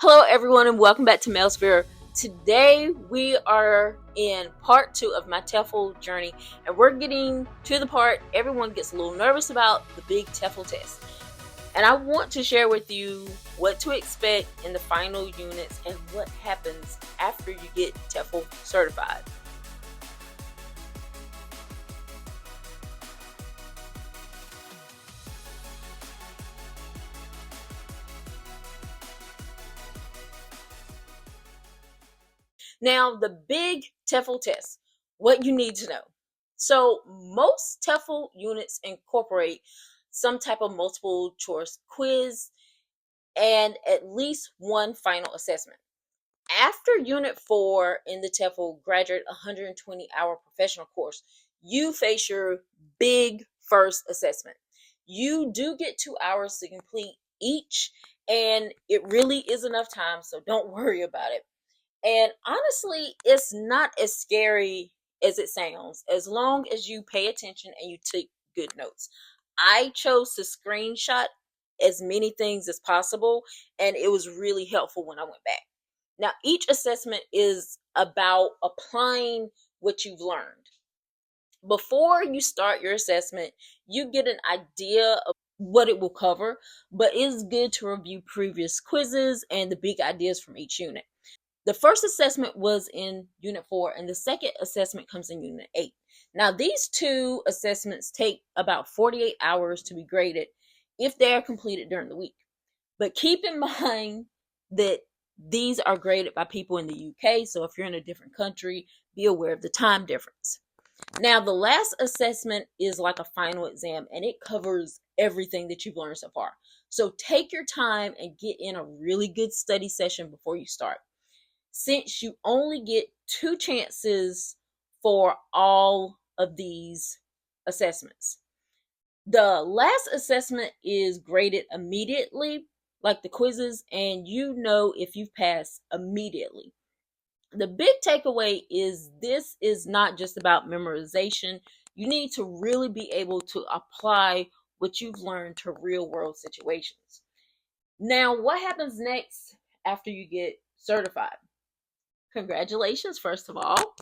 Hello, everyone, and welcome back to Malesphere. Today, we are in part 2 of my TEFL journey, and we're getting to the part everyone gets a little nervous about, the big TEFL test. And I want to share with you what to expect in the final units and what happens after you get TEFL certified. Now, the big TEFL test, what you need to know. So, most TEFL units incorporate some type of multiple choice quiz and at least one final assessment. After Unit 4 in the TEFL graduate 120-hour professional course, you face your big first assessment. You do get 2 hours to complete each, and it really is enough time, so don't worry about it. And honestly, it's not as scary as it sounds, as long as you pay attention and you take good notes. I chose to screenshot as many things as possible, and it was really helpful when I went back. Now, each assessment is about applying what you've learned. Before you start your assessment, you get an idea of what it will cover, but it's good to review previous quizzes and the big ideas from each unit. The first assessment was in Unit 4, and the second assessment comes in Unit 8. Now, these two assessments take about 48 hours to be graded if they are completed during the week. But keep in mind that these are graded by people in the UK, so if you're in a different country, be aware of the time difference. Now, the last assessment is like a final exam, and it covers everything that you've learned so far. So take your time and get in a really good study session before you start. Since you only get 2 chances for all of these assessments. The last assessment is graded immediately, like the quizzes, and you know if you've passed immediately. The big takeaway is this is not just about memorization. You need to really be able to apply what you've learned to real world situations. Now, what happens next after you get certified? Congratulations, first of all.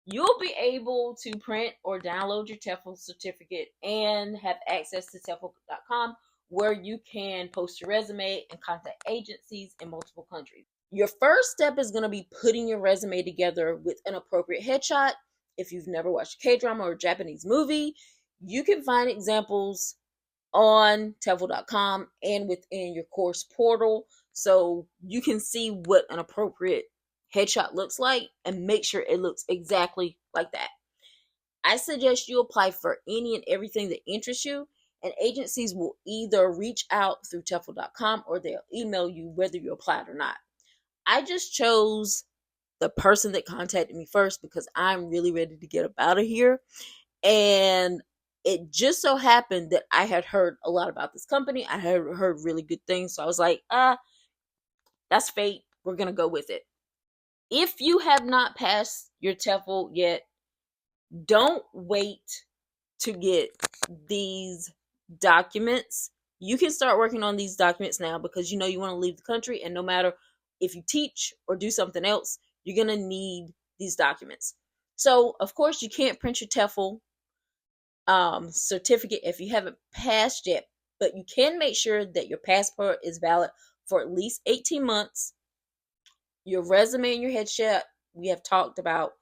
You'll be able to print or download your TEFL certificate and have access to TEFL.com, where you can post your resume and contact agencies in multiple countries. Your first step is going to be putting your resume together with an appropriate headshot. If you've never watched a K-drama or a Japanese movie, you can find examples on TEFL.com and within your course portal, so you can see what an appropriate headshot looks like and make sure it looks exactly like that. I suggest you apply for any and everything that interests you, and agencies will either reach out through TEFL.com or they'll email you whether you applied or not. I just chose the person that contacted me first because I'm really ready to get up out of here, and it just so happened that I had heard a lot about this company. I had heard really good things, so I was like, that's fate. We're gonna go with it. If you have not passed your TEFL yet, don't wait to get these documents. You can start working on these documents now because you know you want to leave the country, and no matter if you teach or do something else, you're going to need these documents. So, of course, you can't print your TEFL certificate if you haven't passed yet, but you can make sure that your passport is valid for at least 18 months. Your resume and your headshot we have talked about,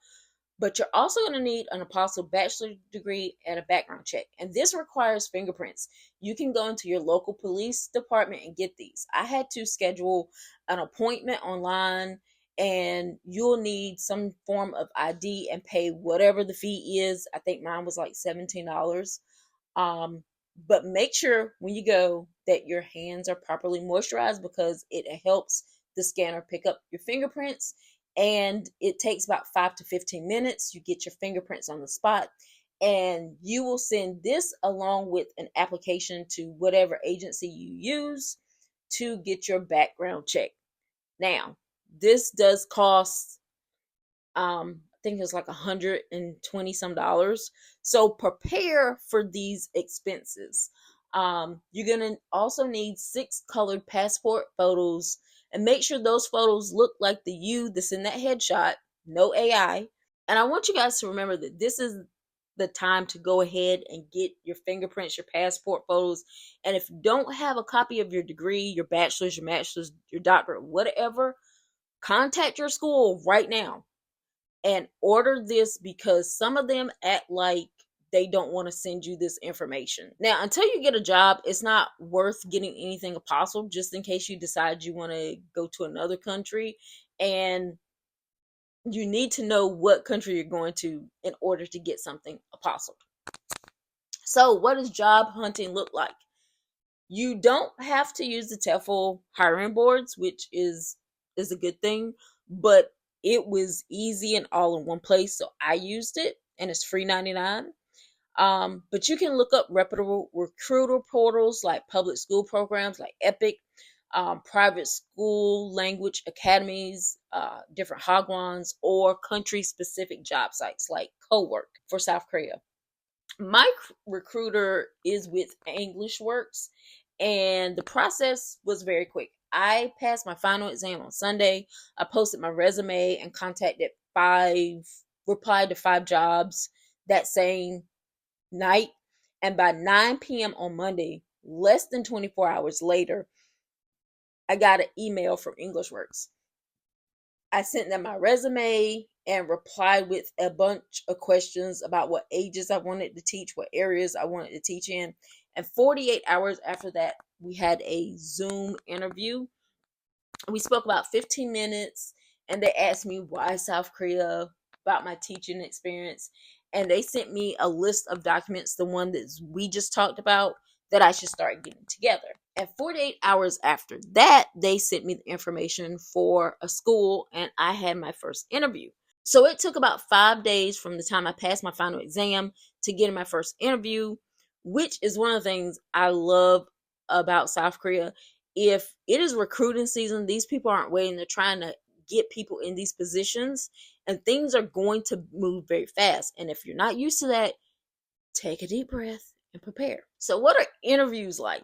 but you're also going to need an apostle bachelor's degree and a background check, and this requires fingerprints. You can go into your local police department and get these. I had to schedule an appointment online, and you'll need some form of ID and pay whatever the fee is. I think mine was like $17. But make sure when you go that your hands are properly moisturized because it helps the scanner pick up your fingerprints, and it takes about 5 to 15 minutes. You get your fingerprints on the spot, and you will send this along with an application to whatever agency you use to get your background check. Now, this does cost I think it's like $120 some dollars. So prepare for these expenses. You're gonna also need 6 colored passport photos and make sure those photos look like the you that's in that headshot, no AI. And I want you guys to remember that this is the time to go ahead and get your fingerprints, your passport photos. And if you don't have a copy of your degree, your bachelor's, your master's, your doctorate, whatever, contact your school right now and order this, because some of them act like they don't want to send you this information. Now, until you get a job, it's not worth getting anything apostle, just in case you decide you want to go to another country, and you need to know what country you're going to in order to get something apostled. So what does job hunting look like? You don't have to use the TEFL hiring boards, which is a good thing, but it was easy and all in one place, so I used it, and it's free 99. But you can look up reputable recruiter portals like public school programs like Epic, private school language academies, different hagwons, or country-specific job sites like Cowork for South Korea. My recruiter is with EnglishWorks, and the process was very quick. I passed my final exam on Sunday. I posted my resume and replied to 5 jobs that same night. And by 9 p.m. on Monday, less than 24 hours later, I got an email from EnglishWorks. I sent them my resume and replied with a bunch of questions about what ages I wanted to teach, what areas I wanted to teach in. And 48 hours after that, we had a Zoom interview. We spoke about 15 minutes, and they asked me why South Korea, about my teaching experience. And they sent me a list of documents, the one that we just talked about, that I should start getting together. And 48 hours after that, they sent me the information for a school, and I had my first interview. So it took about 5 days from the time I passed my final exam to getting my first interview, which is one of the things I love about South Korea. If it is recruiting season, these people aren't waiting. They're trying to get people in these positions, and things are going to move very fast. And if you're not used to that, take a deep breath and prepare. So what are interviews like?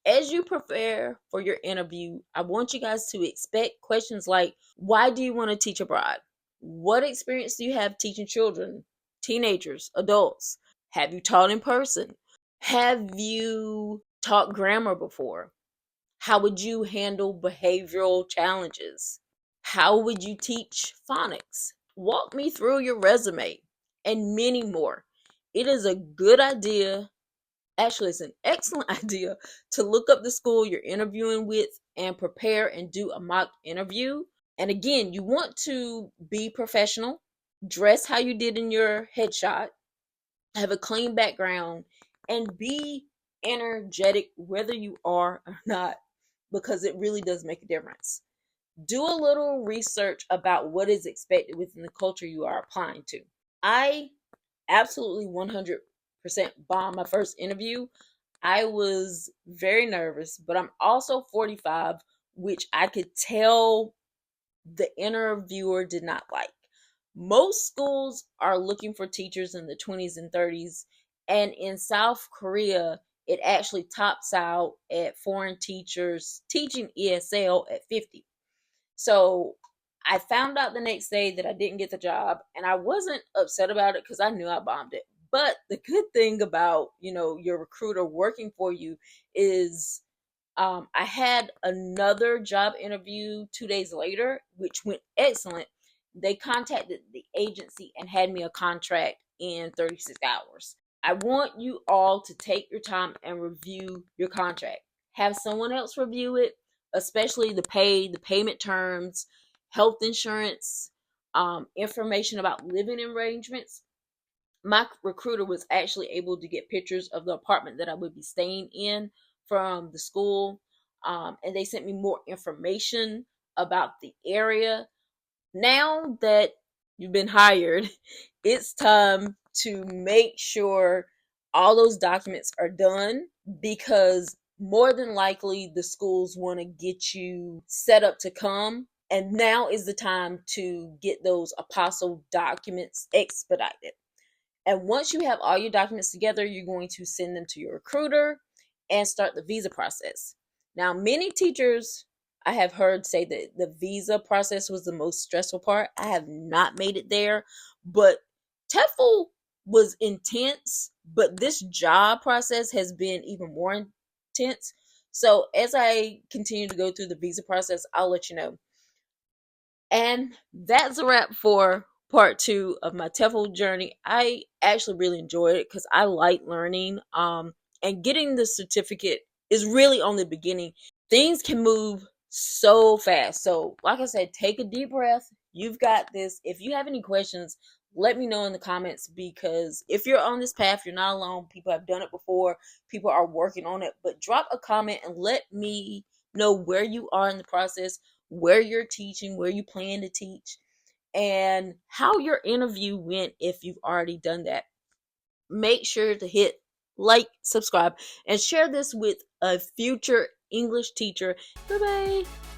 As you prepare for your interview, I want you guys to expect questions like, why do you want to teach abroad? What experience do you have teaching children, teenagers, adults? Have you taught in person? Have you taught grammar before? How would you handle behavioral challenges? How would you teach phonics? Walk me through your resume, and many more. It is a good idea. Actually, it's an excellent idea to look up the school you're interviewing with and prepare and do a mock interview. And again, you want to be professional, dress how you did in your headshot, have a clean background, and be energetic whether you are or not, because it really does make a difference. Do a little research about what is expected within the culture you are applying to. I absolutely 100% bombed my first interview. I was very nervous, but I'm also 45, which I could tell the interviewer did not like. Most schools are looking for teachers in the 20s and 30s, and in South Korea, it actually tops out at foreign teachers teaching ESL at 50. So I found out the next day that I didn't get the job, and I wasn't upset about it because I knew I bombed it. But the good thing about, your recruiter working for you is I had another job interview 2 days later, which went excellent. They contacted the agency and had me a contract in 36 hours. I want you all to take your time and review your contract. Have someone else review it, especially the payment terms, health insurance, information about living arrangements. My recruiter was actually able to get pictures of the apartment that I would be staying in from the school. And they sent me more information about the area. Now that you've been hired, it's time to make sure all those documents are done, because more than likely the schools want to get you set up to come. And now is the time to get those apostle documents expedited. And once you have all your documents together, you're going to send them to your recruiter and start the visa process. Now, many teachers I have heard say that the visa process was the most stressful part. I have not made it there, but TEFL was intense, but this job process has been even more intense. So as I continue to go through the visa process, I'll let you know. And that's a wrap for part two of my TEFL journey. I actually really enjoyed it because I like learning. And getting the certificate is really only the beginning. Things can move so fast. So, like I said, take a deep breath. You've got this. If you have any questions, let me know in the comments, because if you're on this path, you're not alone. People have done it before, people are working on it. But drop a comment and let me know where you are in the process, where you're teaching, where you plan to teach, and how your interview went if you've already done that. Make sure to hit like, subscribe, and share this with a future English teacher. Bye bye.